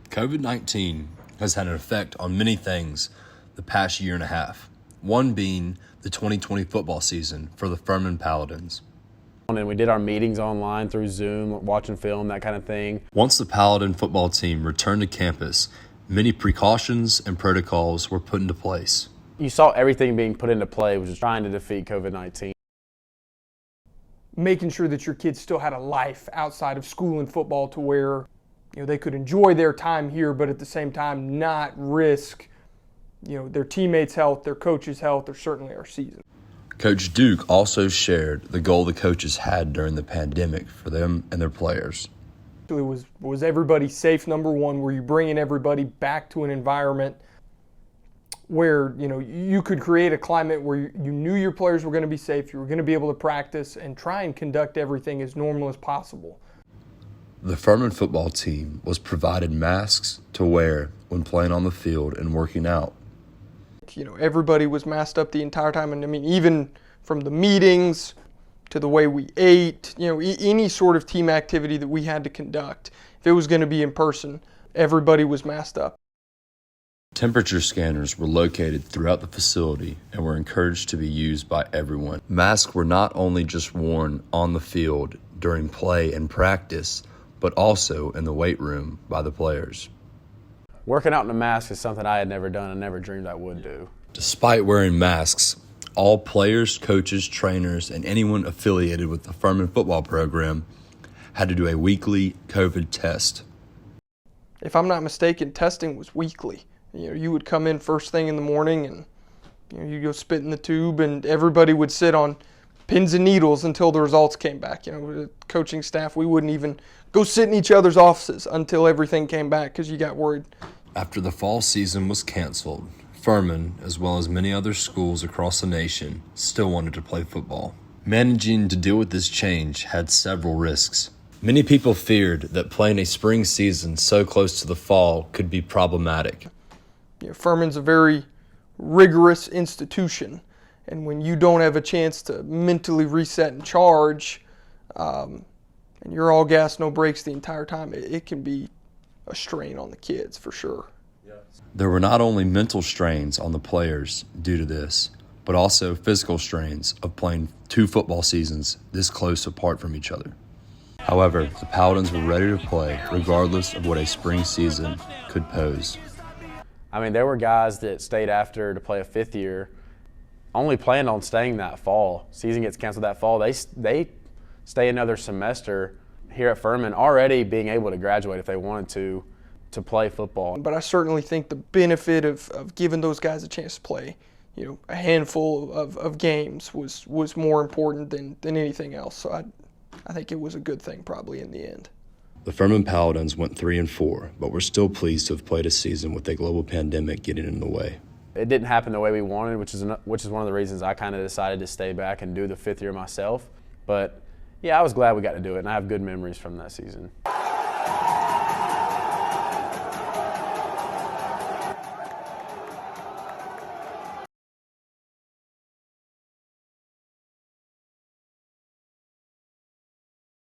COVID-19 has had an effect on many things the past year and a half, one being the 2020 football season for the Furman Paladins. And we did our meetings online through Zoom, watching film, that kind of thing. Once the Paladin football team returned to campus, many precautions and protocols were put into place. You saw everything being put into play, which is trying to defeat COVID-19. Making sure that your kids still had a life outside of school and football to where they could enjoy their time here, but at the same time not risk their teammates' health, their coaches' health, or certainly our season. Coach Duke also shared the goal the coaches had during the pandemic for them and their players. It was everybody safe, number one, were you bringing everybody back to an environment where you could create a climate where you knew your players were going to be safe, you were going to be able to practice and try and conduct everything as normal as possible. The Furman football team was provided masks to wear when playing on the field and working out. Everybody was masked up the entire time, and even from the meetings to the way we ate, any sort of team activity that we had to conduct, if it was going to be in person, everybody was masked up. Temperature scanners were located throughout the facility and were encouraged to be used by everyone. Masks were not only just worn on the field during play and practice, but also in the weight room by the players. Working out in a mask is something I had never done and never dreamed I would do. Despite wearing masks, all players, coaches, trainers, and anyone affiliated with the Furman football program had to do a weekly COVID test. If I'm not mistaken, testing was weekly. You would come in first thing in the morning and you go spit in the tube, and everybody would sit on pins and needles until the results came back. The coaching staff, we wouldn't even go sit in each other's offices until everything came back because you got worried. After the fall season was canceled, Furman, as well as many other schools across the nation, still wanted to play football. Managing to deal with this change had several risks. Many people feared that playing a spring season so close to the fall could be problematic. Furman's a very rigorous institution, and when you don't have a chance to mentally reset and charge, and you're all gas, no brakes the entire time, it can be a strain on the kids for sure. There were not only mental strains on the players due to this, but also physical strains of playing 2 football seasons this close apart from each other. However, the Paladins were ready to play regardless of what a spring season could pose. There were guys that stayed after to play a 5th year, only planned on staying that fall. Season gets canceled that fall. They stay another semester here at Furman, already being able to graduate if they wanted to play football. But I certainly think the benefit of giving those guys a chance to play, a handful of games was more important than anything else. So I think it was a good thing probably in the end. The Furman Paladins went 3-4, but we're still pleased to have played a season with a global pandemic getting in the way. It didn't happen the way we wanted, which is one of the reasons I kind of decided to stay back and do the 5th year myself. But yeah, I was glad we got to do it, and I have good memories from that season.